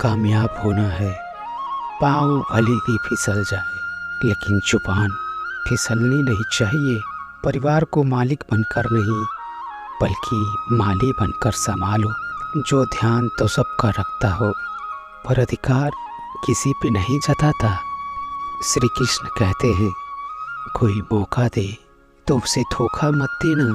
कामयाब होना है, पाँव भले ही फिसल जाए, लेकिन जुबान फिसलनी नहीं चाहिए। परिवार को मालिक बनकर नहीं, बल्कि माली बनकर संभालो। जो ध्यान तो सबका रखता हो, पर अधिकार किसी पे नहीं जताता। श्री कृष्ण कहते हैं, कोई मौका दे तो उसे धोखा मत देना,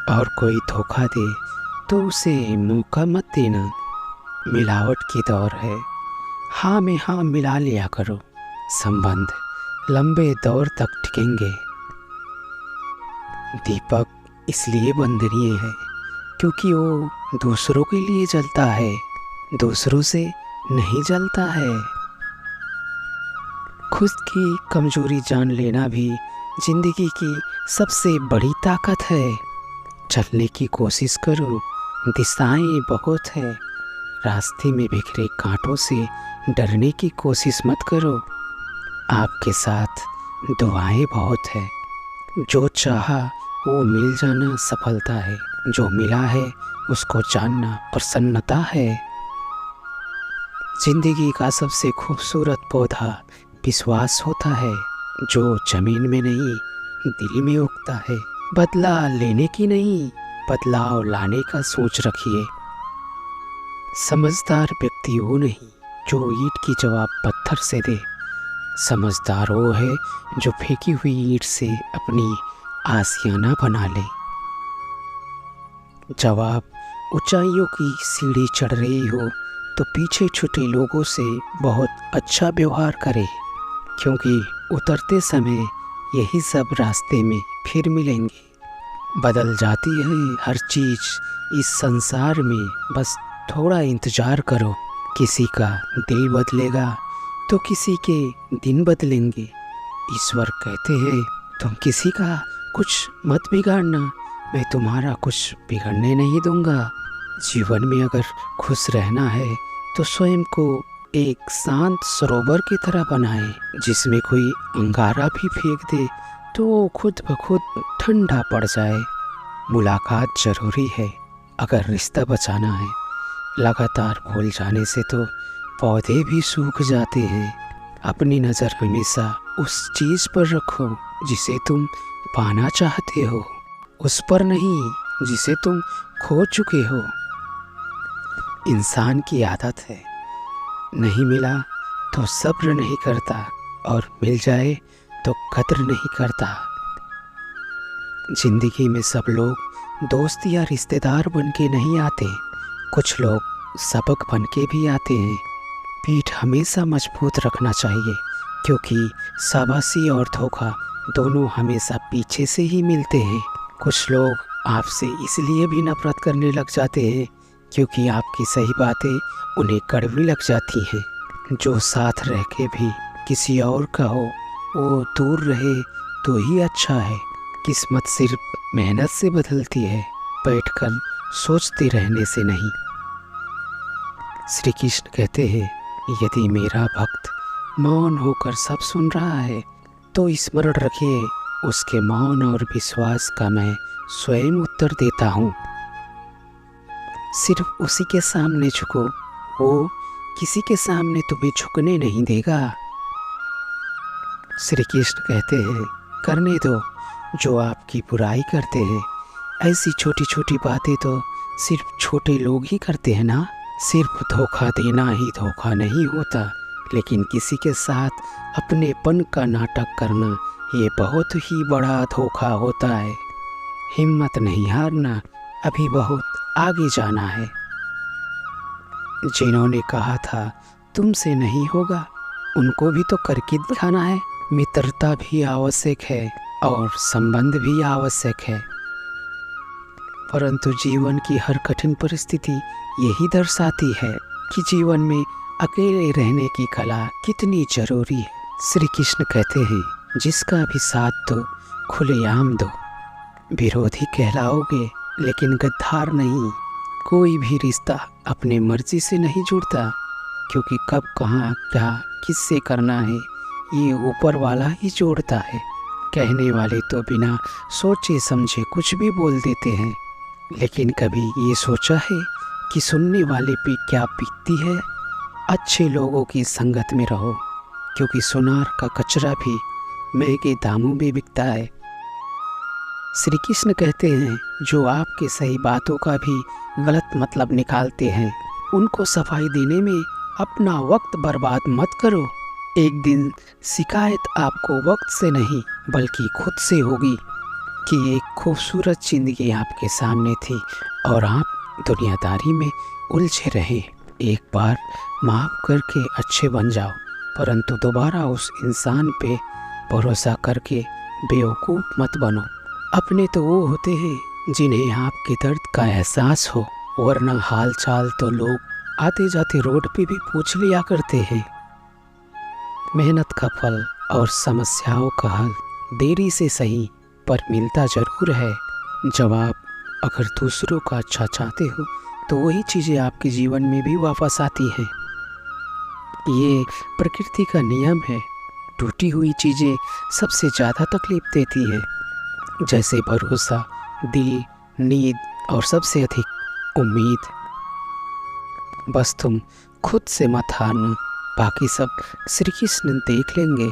और कोई धोखा दे तो उसे मौका मत देना। मिलावट की दौर है, हाँ में हाँ मिला लिया करो। संबंध लंबे दौर तक टिकेंगे। दीपक इसलिए वंदनीय है क्योंकि वो दूसरों के लिए जलता है, दूसरों से नहीं जलता है। खुद की कमजोरी जान लेना भी जिंदगी की सबसे बड़ी ताकत है। चलने की कोशिश करो, दिशाएं बहुत है। रास्ते में बिखरे कांटों से डरने की कोशिश मत करो। आपके साथ दुआएं बहुत है। जो चाहा वो मिल जाना सफलता है, जो मिला है उसको जानना प्रसन्नता है। जिंदगी का सबसे खूबसूरत पौधा विश्वास होता है, जो जमीन में नहीं दिल में उगता है। बदला लेने की नहीं, बदलाव लाने का सोच रखिए। समझदार व्यक्ति वो नहीं जो ईंट की जवाब पत्थर से दे। समझदार वो है जो फेंकी हुई ईंट से अपनी आशियाना बना ले। जब आप ऊंचाइयों की सीढ़ी चढ़ रही हो तो पीछे छूटे लोगों से बहुत अच्छा व्यवहार करें, क्योंकि उतरते समय यही सब रास्ते में फिर मिलेंगे। बदल जाती है हर चीज़ इस संसार में, बस थोड़ा इंतज़ार करो। किसी का दिल बदलेगा तो किसी के दिन बदलेंगे। ईश्वर कहते हैं, तुम किसी का कुछ मत बिगाड़ना, मैं तुम्हारा कुछ बिगड़ने नहीं दूंगा। जीवन में अगर खुश रहना है तो स्वयं को एक शांत सरोवर की तरह बनाएं, जिसमें कोई अंगारा भी फेंक दे तो वो खुद ब खुद ठंडा पड़ जाए। मुलाकात जरूरी है अगर रिश्ता बचाना है। लगातार भूल जाने से तो पौधे भी सूख जाते हैं। अपनी नज़र हमेशा उस चीज़ पर रखो जिसे तुम पाना चाहते हो, उस पर नहीं जिसे तुम खो चुके हो। इंसान की आदत है, नहीं मिला तो सब्र नहीं करता, और मिल जाए तो कद्र नहीं करता। जिंदगी में सब लोग दोस्त या रिश्तेदार बन के नहीं आते, कुछ लोग सबक बन के भी आते हैं। पीठ हमेशा मजबूत रखना चाहिए, क्योंकि शाबाशी और धोखा दोनों हमेशा पीछे से ही मिलते हैं। कुछ लोग आपसे इसलिए भी नफरत करने लग जाते हैं क्योंकि आपकी सही बातें उन्हें कड़वी लग जाती हैं। जो साथ रह के भी किसी और का हो, वो दूर रहे तो ही अच्छा है। किस्मत सिर्फ मेहनत से बदलती है, बैठकर सोचते रहने से नहीं। श्री कृष्ण कहते हैं, यदि मेरा भक्त मौन होकर सब सुन रहा है तो स्मरण रखिए, उसके मौन और विश्वास का मैं स्वयं उत्तर देता हूँ। सिर्फ उसी के सामने झुको, वो किसी के सामने तुम्हें झुकने नहीं देगा। श्री कृष्ण कहते हैं, करने दो जो आपकी बुराई करते हैं। ऐसी छोटी छोटी बातें तो सिर्फ छोटे लोग ही करते हैं ना। सिर्फ धोखा देना ही धोखा नहीं होता, लेकिन किसी के साथ अपनेपन का नाटक करना ये बहुत ही बड़ा धोखा होता है। हिम्मत नहीं हारना, अभी बहुत आगे जाना है। जिन्होंने कहा था तुमसे नहीं होगा, उनको भी तो करके दिखाना है। मित्रता भी आवश्यक है और संबंध भी आवश्यक है, परंतु जीवन की हर कठिन परिस्थिति यही दर्शाती है कि जीवन में अकेले रहने की कला कितनी जरूरी है। श्री कृष्ण कहते हैं, जिसका भी साथ दो खुलेआम दो। विरोधी कहलाओगे लेकिन गद्दार नहीं। कोई भी रिश्ता अपने मर्जी से नहीं जुड़ता, क्योंकि कब कहाँ क्या किससे करना है ये ऊपर वाला ही जोड़ता है। कहने वाले तो बिना सोचे समझे कुछ भी बोल देते हैं, लेकिन कभी ये सोचा है कि सुनने वाले पे क्या बीतती है। अच्छे लोगों की संगत में रहो, क्योंकि सुनार का कचरा भी महंगे दामों में बिकता है। श्री कृष्ण कहते हैं, जो आपके सही बातों का भी गलत मतलब निकालते हैं, उनको सफाई देने में अपना वक्त बर्बाद मत करो। एक दिन शिकायत आपको वक्त से नहीं बल्कि खुद से होगी कि एक खूबसूरत जिंदगी आपके सामने थी और आप दुनियादारी में उलझे रहे। एक बार माफ़ करके अच्छे बन जाओ, परंतु दोबारा उस इंसान पे भरोसा करके बेवकूफ़ मत बनो। अपने तो वो होते हैं जिन्हें आपके दर्द का एहसास हो, वरना हाल चाल तो लोग आते जाते रोड पे भी पूछ लिया करते हैं। मेहनत का फल और समस्याओं का हल देरी से सही पर मिलता ज़रूर है। जब आप अगर दूसरों का अच्छा चाहते हो तो वही चीज़ें आपके जीवन में भी वापस आती हैं। ये प्रकृति का नियम है। टूटी हुई चीज़ें सबसे ज़्यादा तकलीफ देती हैं, जैसे भरोसा, दिल, नींद और सबसे अधिक उम्मीद। बस तुम खुद से मत हारना, बाकी सब श्री कृष्ण देख लेंगे।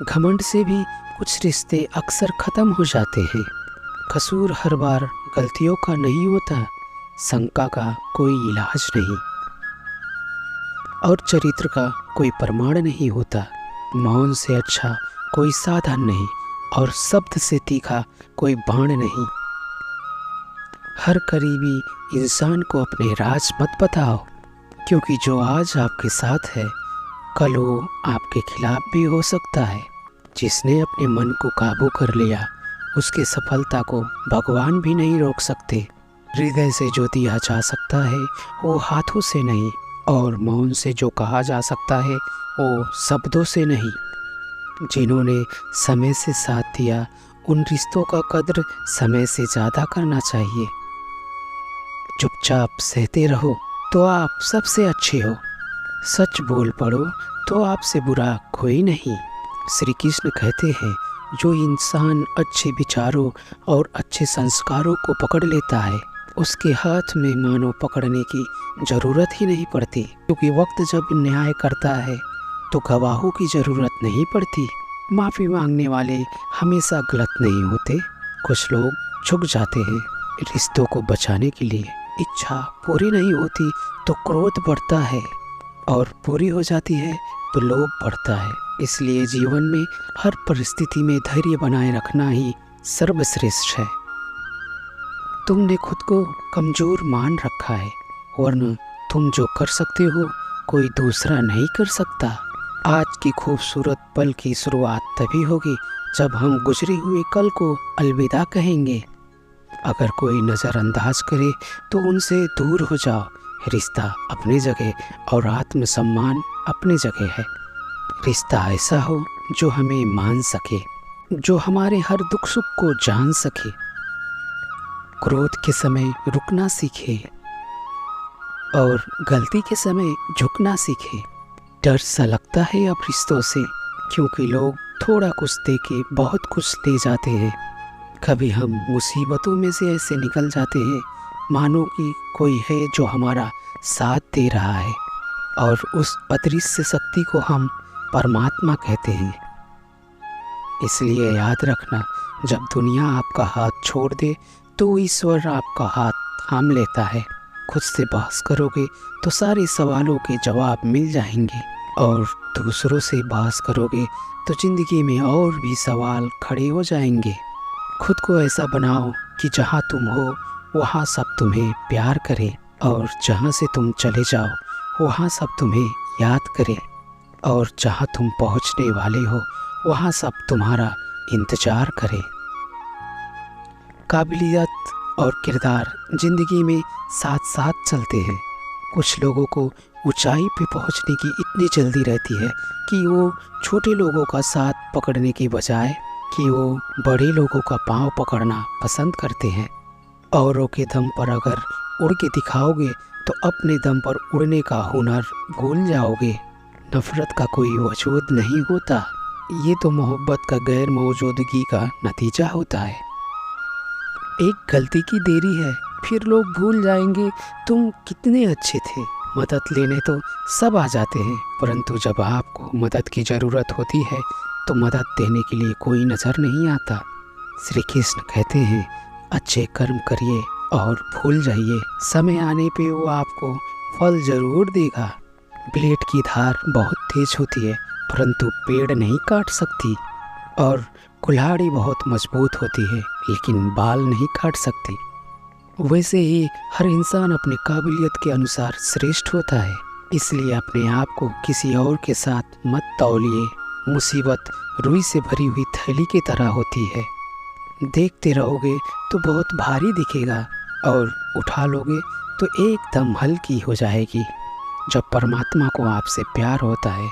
घमंड से भी कुछ रिश्ते अक्सर ख़त्म हो जाते हैं। कसूर हर बार गलतियों का नहीं होता, शंका का कोई इलाज नहीं और चरित्र का कोई प्रमाण नहीं होता। मौन से अच्छा कोई साधन नहीं और शब्द से तीखा कोई बाण नहीं। हर करीबी इंसान को अपने राज मत बताओ, क्योंकि जो आज आपके साथ है कल वो आपके खिलाफ भी हो सकता है। जिसने अपने मन को काबू कर लिया उसकी सफलता को भगवान भी नहीं रोक सकते। हृदय से जो दिया जा सकता है वो हाथों से नहीं, और मौन से जो कहा जा सकता है वो शब्दों से नहीं। जिन्होंने समय से साथ दिया उन रिश्तों का कद्र समय से ज़्यादा करना चाहिए। चुपचाप सहते रहो तो आप सबसे अच्छे हो, सच बोल पड़ो तो आपसे बुरा कोई नहीं। श्री कृष्ण कहते हैं, जो इंसान अच्छे विचारों और अच्छे संस्कारों को पकड़ लेता है उसके हाथ में मानो पकड़ने की ज़रूरत ही नहीं पड़ती, क्योंकि वक्त जब न्याय करता है तो गवाहों की ज़रूरत नहीं पड़ती। माफ़ी मांगने वाले हमेशा गलत नहीं होते। कुछ लोग झुक जाते हैं रिश्तों को बचाने के लिए। इच्छा पूरी नहीं होती तो क्रोध बढ़ता है, और पूरी हो जाती है तो लोभ बढ़ता है। इसलिए जीवन में हर परिस्थिति में धैर्य बनाए रखना ही सर्वश्रेष्ठ है। तुमने खुद को कमज़ोर मान रखा है, वरना तुम जो कर सकते हो कोई दूसरा नहीं कर सकता। आज की खूबसूरत पल की शुरुआत तभी होगी जब हम गुजरे हुए कल को अलविदा कहेंगे। अगर कोई नज़रअंदाज करे तो उनसे दूर हो जाओ। रिश्ता अपनी जगह और आत्मसम्मान अपनी जगह है। रिश्ता ऐसा हो जो हमें मान सके, जो हमारे हर दुख सुख को जान सके, क्रोध के समय रुकना सीखे और गलती के समय झुकना सीखे। डर सा लगता है अब रिश्तों से, क्योंकि लोग थोड़ा कुछ दे के बहुत कुछ ले जाते हैं। कभी हम मुसीबतों में से ऐसे निकल जाते हैं मानो कि कोई है जो हमारा साथ दे रहा है, और उस अदृश्य शक्ति को हम परमात्मा कहते हैं। इसलिए याद रखना, जब दुनिया आपका हाथ छोड़ दे तो ईश्वर आपका हाथ थाम लेता है। खुद से बहस करोगे तो सारे सवालों के जवाब मिल जाएंगे, और दूसरों से बहस करोगे तो ज़िंदगी में और भी सवाल खड़े हो जाएंगे। खुद को ऐसा बनाओ कि जहाँ तुम हो वहाँ सब तुम्हें प्यार करें, और जहाँ से तुम चले जाओ वहाँ सब तुम्हें याद करें, और जहाँ तुम पहुँचने वाले हो वहाँ सब तुम्हारा इंतज़ार करें। काबिलियत और किरदार ज़िंदगी में साथ साथ चलते हैं। कुछ लोगों को ऊंचाई पे पहुंचने की इतनी जल्दी रहती है कि वो छोटे लोगों का साथ पकड़ने की बजाय कि वो बड़े लोगों का पाँव पकड़ना पसंद करते हैं। औरों के दम पर अगर उड़ के दिखाओगे तो अपने दम पर उड़ने का हुनर भूल जाओगे। नफ़रत का कोई वजूद नहीं होता, ये तो मोहब्बत का गैर मौजूदगी का नतीजा होता है। एक गलती की देरी है, फिर लोग भूल जाएंगे तुम कितने अच्छे थे। मदद लेने तो सब आ जाते हैं, परंतु जब आपको मदद की ज़रूरत होती है तो मदद देने के लिए कोई नज़र नहीं आता। श्री कृष्ण कहते हैं, अच्छे कर्म करिए और भूल जाइए, समय आने पे वो आपको फल ज़रूर देगा। ब्लेड की धार बहुत तेज होती है, परंतु पेड़ नहीं काट सकती, और कुल्हाड़ी बहुत मजबूत होती है, लेकिन बाल नहीं काट सकती। वैसे ही हर इंसान अपनी काबिलियत के अनुसार श्रेष्ठ होता है, इसलिए अपने आप को किसी और के साथ मत तौलिए। मुसीबत रुई से भरी हुई थैली की तरह होती है, देखते रहोगे तो बहुत भारी दिखेगा और उठा लोगे तो एकदम हल्की हो जाएगी। जब परमात्मा को आपसे प्यार होता है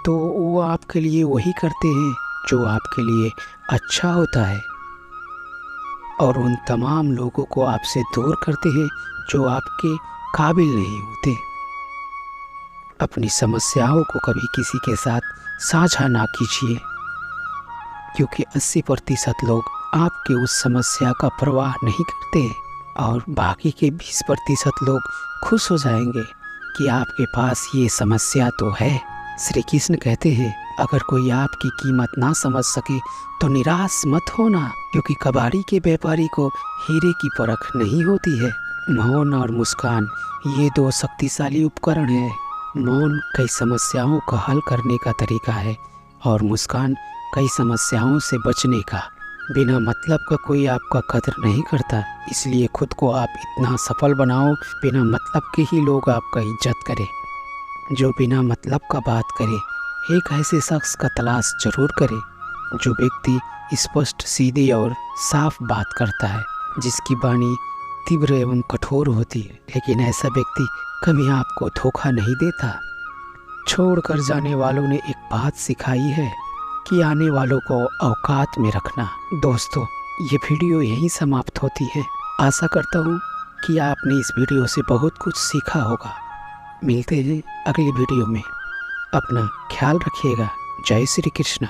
तो वो आपके लिए वही करते हैं जो आपके लिए अच्छा होता है, और उन तमाम लोगों को आपसे दूर करते हैं जो आपके काबिल नहीं होते। अपनी समस्याओं को कभी किसी के साथ साझा ना कीजिए, क्योंकि 80% लोग आपके उस समस्या का परवाह नहीं करते और बाकी के 20% लोग खुश हो जाएंगे कि आपके पास ये समस्या तो है। श्री कृष्ण कहते हैं, अगर कोई आपकी कीमत ना समझ सके तो निराश मत होना, क्योंकि कबाड़ी के व्यापारी को हीरे की परख नहीं होती है। मौन और मुस्कान ये दो शक्तिशाली उपकरण हैं। मौन कई समस्याओं का हल करने का तरीका है और मुस्कान कई समस्याओं से बचने का। बिना मतलब का कोई आपका कदर नहीं करता, इसलिए खुद को आप इतना सफल बनाओ बिना मतलब के ही लोग आपका इज्जत करें। जो बिना मतलब का बात करे, एक ऐसे शख्स का तलाश जरूर करें जो व्यक्ति स्पष्ट, सीधी और साफ बात करता है, जिसकी वाणी तीव्र एवं कठोर होती है, लेकिन ऐसा व्यक्ति कभी आपको धोखा नहीं देता। छोड़कर जाने वालों ने एक बात सिखाई है कि आने वालों को औकात में रखना। दोस्तों, ये वीडियो यहीं समाप्त होती है। आशा करता हूँ कि आपने इस वीडियो से बहुत कुछ सीखा होगा। मिलते हैं अगली वीडियो में। अपना ख्याल रखिएगा। जय श्री कृष्ण।